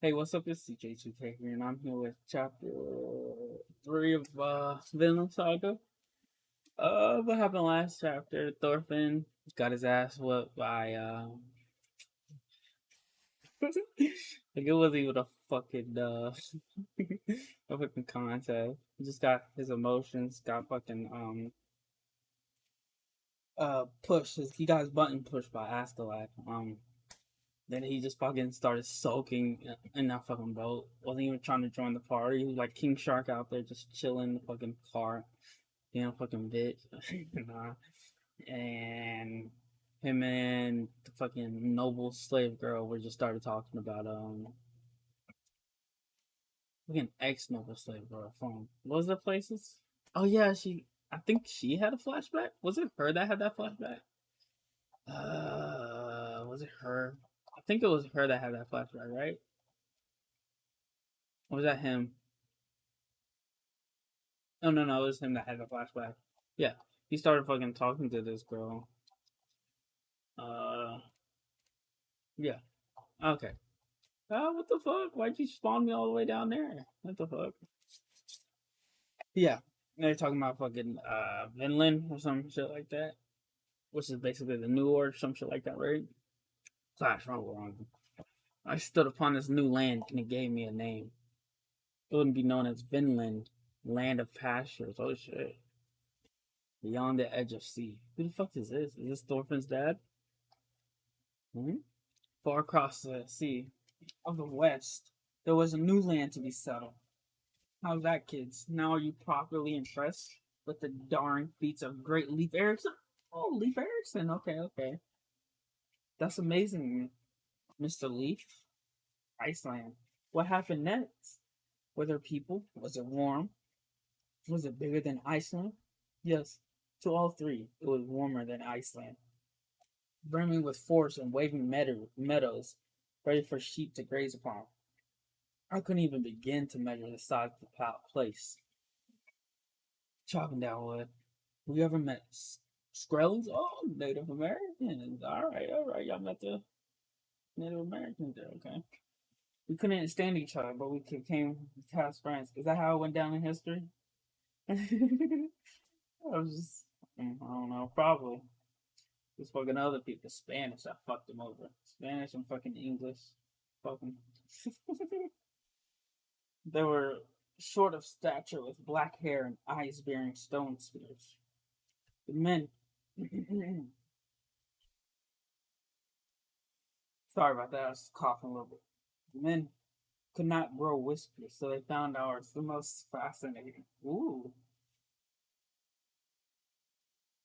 Hey, what's up? It's CJ2K here, and I'm here with chapter 3 of Vinland Saga. What happened last chapter? Thorfinn got his ass whooped by like it wasn't even a fucking a fucking contest. He just got his emotions got fucking pushed. He got his button pushed by Astolat. Then he just fucking started soaking in that fucking boat. Wasn't even trying to join the party. He was like King Shark out there just chilling in the fucking car. Fucking bitch. Nah. And him and the fucking noble slave girl were just started talking about fucking ex noble slave girl from what was the places? Oh yeah, I think she had a flashback. Was it her that had that flashback? Was it her? I think it was her that had that flashback, right? Or was that him? Oh no, it was him that had the flashback. Yeah, he started fucking talking to this girl. Uh, yeah. Okay. What the fuck? Why'd you spawn me all the way down there? What the fuck? Yeah, they're talking about fucking Vinland or some shit like that, which is basically the new or some shit like that, right? Slash wrong. I stood upon this new land and it gave me a name. It wouldn't be known as Vinland, land of pastures. Oh shit. Beyond the edge of sea. Who the fuck is this? Is this Thorfinn's dad? Hmm? Far across the sea of the west, there was a new land to be settled. How's that, kids? Now are you properly impressed with the darn feats of great Leif Erikson? Oh, Leif Erikson. Okay. That's amazing, Mr. Leif. Iceland. What happened next? Were there people? Was it warm? Was it bigger than Iceland? Yes, to all three, it was warmer than Iceland, brimming with forests and waving meadows, ready for sheep to graze upon. I couldn't even begin to measure the size of the place. Chopping down wood. Have you ever met Skrells? Oh, Native Americans. All right. Y'all met the Native Americans there, okay. We couldn't stand each other, but we became fast friends. Is that how it went down in history? I was just, I don't know, probably. Just fucking other people, Spanish, I fucked them over. Spanish and fucking English. Fucking. They were short of stature with black hair and eyes bearing stone spears. The men. Sorry about that, I was coughing a little bit. The men could not grow whiskers, so they found ours the most fascinating. Ooh.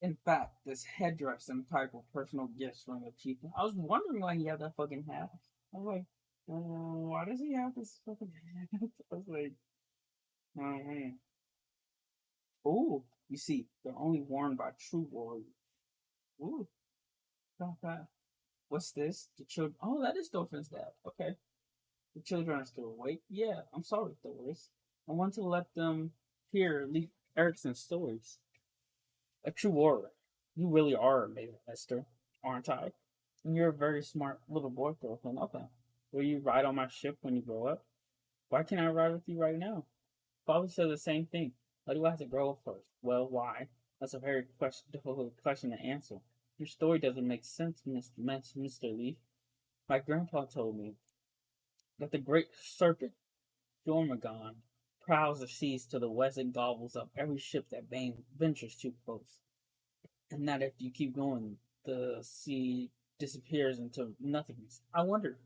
In fact, this headdress and type of personal gifts from the chief. I was wondering why he had that fucking hat. I was like, why does he have this fucking hat? I was like, oh, ooh, you see, they're only worn by true warriors. Ooh, not that. What's this? The children. Oh, that is Dolphin's dad. Okay. The children are still awake. Yeah, I'm sorry, Doris. I want to let them hear Leif Erikson's stories. A true warrior. You really are amazing, mister, aren't I? And you're a very smart little boy, Thorfinn. Okay. Will you ride on my ship when you grow up? Why can't I ride with you right now? Father said the same thing. Why do I have to grow up first? Well, why? That's a very difficult question to answer. Your story doesn't make sense, Mr. Leaf. My grandpa told me that the great serpent, Jormungand, prowls the seas to the west and gobbles up every ship that ventures too close. And that if you keep going, the sea disappears into nothingness. I wonder,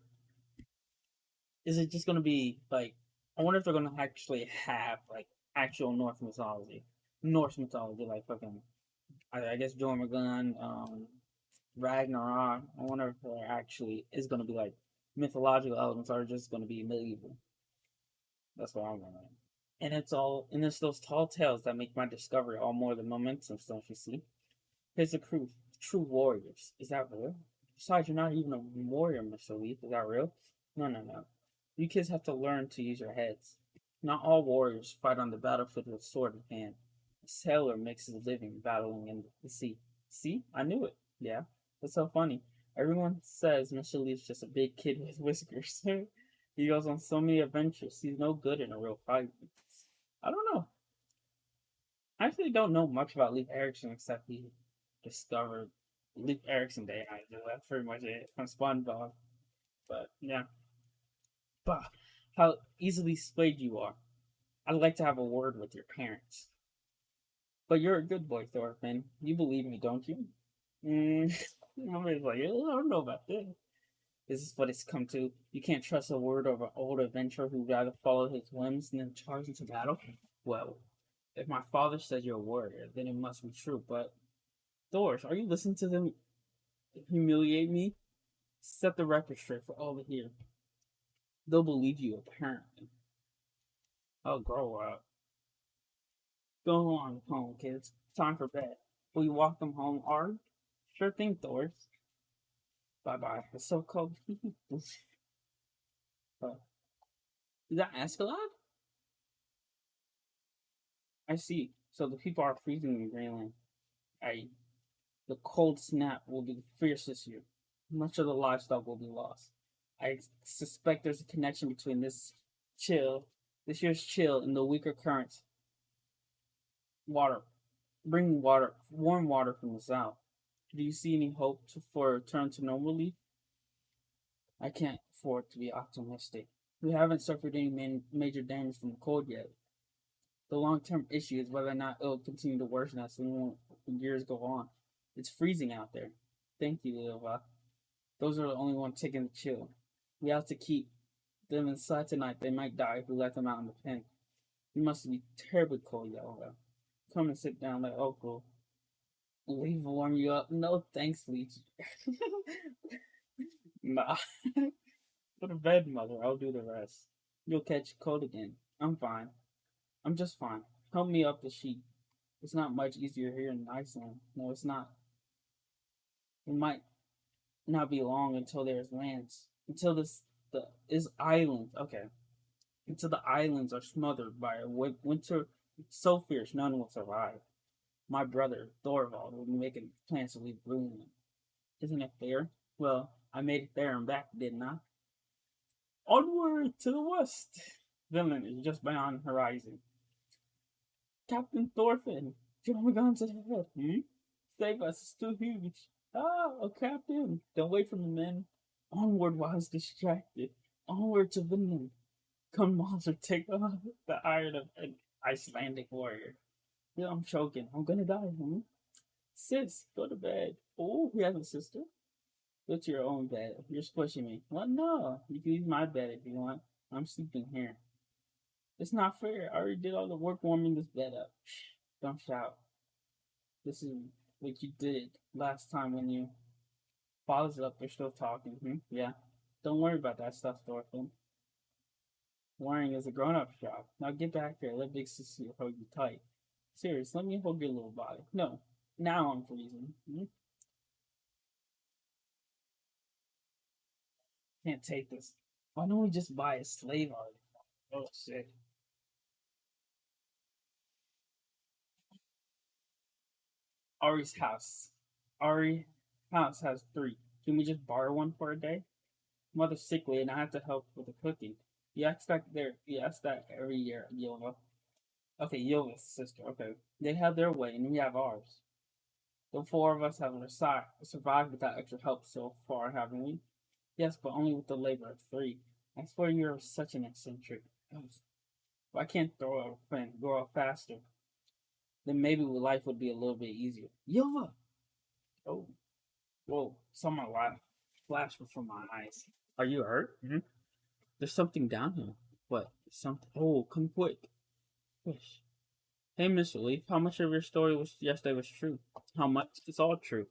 is it just going to be like, I wonder if they're going to actually have like actual Norse mythology, like fucking, I guess Jormungand, Ragnarok. I wonder if there actually is going to be like mythological elements, or just going to be medieval. That's what I'm wondering. And it's those tall tales that make my discovery all more than momentum, don't you see? Here's the proof. True warriors. Is that real? Besides, you're not even a warrior, Mr. Leaf. Is that real? No. You kids have to learn to use your heads. Not all warriors fight on the battlefield with sword in hand. A sailor makes his living battling in the sea. See? I knew it. Yeah. That's so funny. Everyone says Mr. Leaf's just a big kid with whiskers. He goes on so many adventures. He's no good in a real fight. I don't know. I actually don't know much about Leif Erikson except he discovered Leif Erikson Day. I do. That's pretty much it from SpongeBob. But yeah, but how easily swayed you are. I'd like to have a word with your parents. But you're a good boy, Thorfinn. You believe me, don't you? Mm. Mommy's like, I don't know about this. This is what it's come to. You can't trust a word of an old adventurer who'd rather follow his whims than charge into battle. Well, if my father said your word, then it must be true. But Doris, are you listening to them humiliate me? Set the record straight for all to hear. They'll believe you, apparently. I'll grow up. Go on home, kids. Time for bed. Will you walk them home, Ard? Sure thing, Doris. Bye bye. It's so cold. Oh, is that Escalade? I see. So the people are freezing in Greenland. I The cold snap will be fierce this year. Much of the livestock will be lost. I suspect there's a connection between this year's chill, and the weaker currents, water, bringing warm water from the south. Do you see any hope for a return to normality? I can't afford to be optimistic. We haven't suffered any major damage from the cold yet. The long-term issue is whether or not it'll continue to worsen as the years go on. It's freezing out there. Thank you, Ilva. Those are the only ones taking the chill. We have to keep them inside tonight. They might die if we let them out in the pen. You must be terribly cold, Ilva. Come and sit down, let Uncle Leaf warm you up. No thanks, Leech. Nah. Go to bed, Mother. I'll do the rest. You'll catch a cold again. I'm fine. I'm just fine. Help me up the sheet. It's not much easier here in Iceland. No, it's not. It might not be long until there's lands. Until the is islands. Okay. Until the islands are smothered by a winter so fierce none will survive. My brother, Thorvald, will be making plans to leave Greenland. Isn't it fair? Well, I made it there and back, didn't I? Onward to the west! Vinland is just beyond the horizon. Captain Thorfinn, join the guns ahead. Save us, it's too huge. Ah, oh, Captain, don't wait for the men. Onward while he's distracted. Onward to Vinland. Come, monster, take off the iron of an Icelandic warrior. Yeah, I'm choking. I'm gonna die, Sis, go to bed. Oh, he has a sister? Go to your own bed. You're squishing me. What? No. You can use my bed if you want. I'm sleeping here. It's not fair. I already did all the work warming this bed up. Shh. Don't shout. This is what you did last time when you father's up. They're still talking. Yeah. Don't worry about that stuff, Thorfinn. Worrying is a grown-up job. Now get back here. Let Big Sister hold you tight. Serious, let me hold your little body. No. Now I'm freezing. Can't take this. Why don't we just buy a slave artist? Oh shit. Ari's house. Ari house has three. Can we just borrow one for a day? Mother's sickly and I have to help with the cooking. You ask that every year, Yova. Okay, Yova's sister. Okay. They have their way and we have ours. The four of us have survived without extra help so far, haven't we? Yes, but only with the labor of three. I swear you're such an eccentric. If I can't throw a friend, grow up faster, then maybe life would be a little bit easier. Yova! Oh, whoa, someone laughed. Flashed before my eyes. Are you hurt? There's something down here. What? Something? Oh, come quick. Fish. Hey, Mr. Leaf, how much of your story was yesterday was true? How much? It's all true.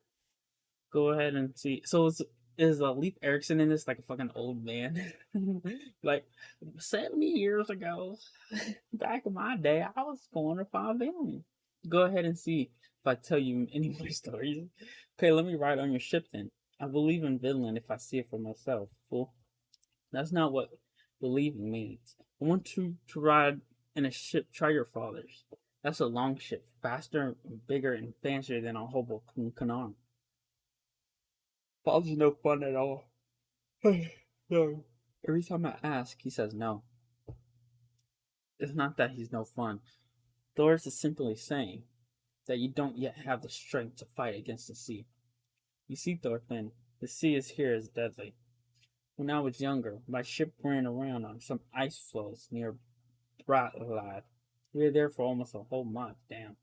Go ahead and see. So is Leif Erikson in this like a fucking old man? Like 70 years ago, back in my day, I was born to find family. Go ahead and see if I tell you any of my stories. Okay, let me ride on your ship then. I believe in Vinland if I see it for myself, fool. That's not what believing means. I want to ride in a ship. Try your father's. That's a long ship, faster, bigger, and fancier than a Hoboken canal. Father's no fun at all. No. Every time I ask, he says no. It's not that he's no fun. Thor's is simply saying that you don't yet have the strength to fight against the sea. You see, Thorfinn, the sea is here as deadly. When I was younger, my ship ran around on some ice floes near Bratlad. We were there for almost a whole month, damn.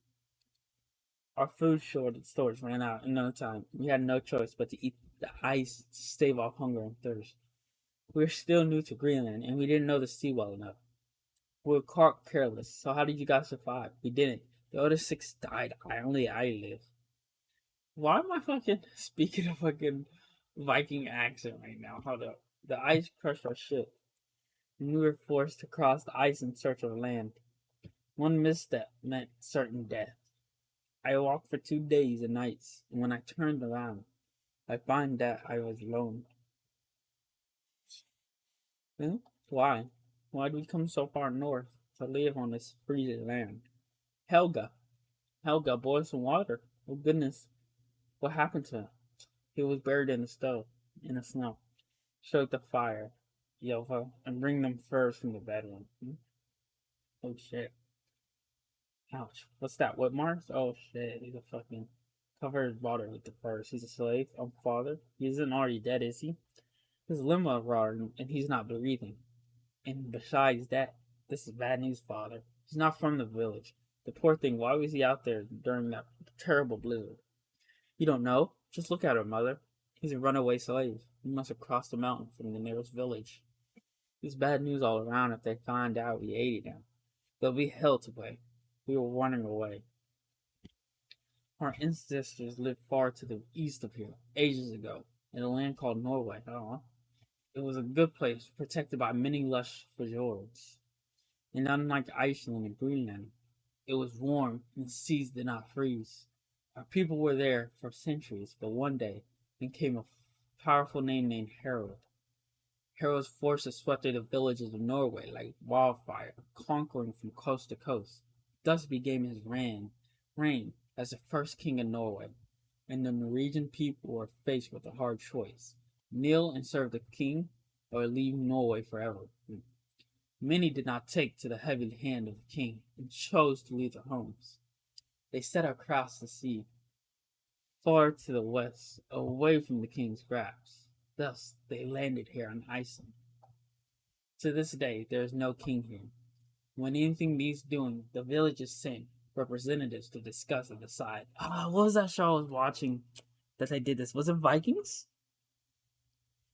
Our food shortage stores ran out in no time. We had no choice but to eat the ice to stave off hunger and thirst. We were still new to Greenland, and we didn't know the sea well enough. We were caught careless, so how did you guys survive? We didn't. The other six died. I lived. Why am I fucking speaking a fucking Viking accent right now? Hold up. The ice crushed our ship, and we were forced to cross the ice in search of land. One misstep meant certain death. I walked for 2 days and nights, and when I turned around, I find that I was alone. Hmm? Why? Why did we come so far north to live on this freezing land? Helga. Helga boiled some water. Oh goodness. What happened to him? He was buried in the stove, in the snow. Stoke the fire, Yova, and bring them furs from the bedroom. Hmm? Oh shit. Ouch. What's that? What Mars? Oh shit. He's a fucking cover his body with the furs. He's a slave. I'm father. He isn't already dead, is he? His limo rotten and he's not breathing. And besides that, this is bad news, father. He's not from the village. The poor thing, why was he out there during that terrible blizzard? You don't know? Just look at her, mother. He's a runaway slave. He must have crossed the mountain from the nearest village. There's bad news all around if they find out we aided him. There'll be hell to pay. We were running away. Our ancestors lived far to the east of here, ages ago, in a land called Norway. Oh, it was a good place, protected by many lush fjords. And unlike Iceland and Greenland, it was warm and the seas did not freeze. Our people were there for centuries, but one day there came a powerful name named Harold. Harold's forces swept through the villages of Norway like wildfire, conquering from coast to coast. Thus began his reign as the first king of Norway, and the Norwegian people were faced with a hard choice: kneel and serve the king, or leave Norway forever. Many did not take to the heavy hand of the king and chose to leave their homes. They set across the sea, far to the west, away from the king's grasp. Thus, they landed here on Iceland. To this day, there is no king here. When anything needs doing, the villagers send representatives to discuss and decide. What was that show I was watching that they did this? Was it Vikings?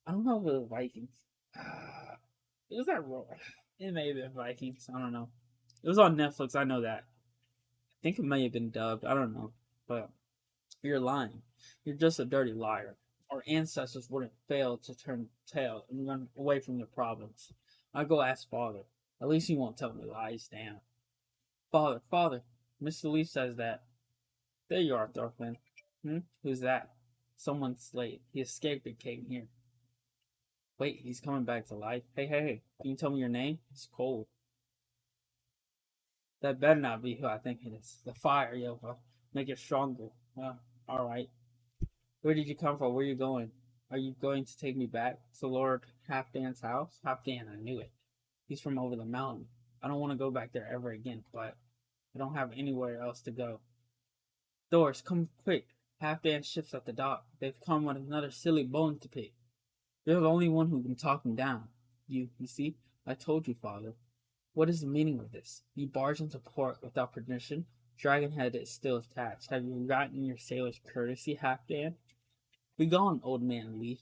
I don't know if it was Vikings. Was that wrong? It may have been Vikings. I don't know. It was on Netflix. I know that. I think it may have been dubbed. I don't know. But you're lying. You're just a dirty liar. Our ancestors wouldn't fail to turn tail and run away from their problems. I go ask father. At least he won't tell me lies, damn. Father, Mr. Lee says that. There you are, Thorfinn. Who's that? Someone's slave. He escaped and came here. Wait, he's coming back to life. Hey, can you tell me your name? It's cold. That better not be who I think it is. The fire, yo. Make it stronger. Alright. Where did you come from? Where are you going? Are you going to take me back to Lord Halfdan's house? Halfdan, I knew it. He's from over the mountain. I don't want to go back there ever again, but I don't have anywhere else to go. Doris, come quick. Halfdan's ship's at the dock. They've come with another silly bone to pick. You're the only one who can talk him down. You see? I told you, father. What is the meaning of this? You barge into port without permission. Dragonhead is still attached. Have you forgotten your sailor's courtesy, Halfdan? Be gone, old man Leaf.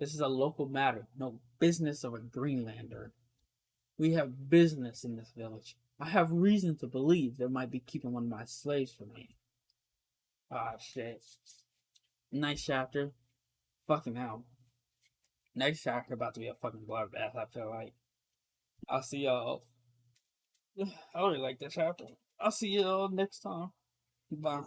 This is a local matter, no business of a Greenlander. We have business in this village. I have reason to believe they might be keeping one of my slaves for me. Shit. Nice chapter. Fucking hell. Next chapter about to be a fucking bloodbath, I feel like. I'll see y'all. I really like this chapter. I'll see y'all next time. Bye.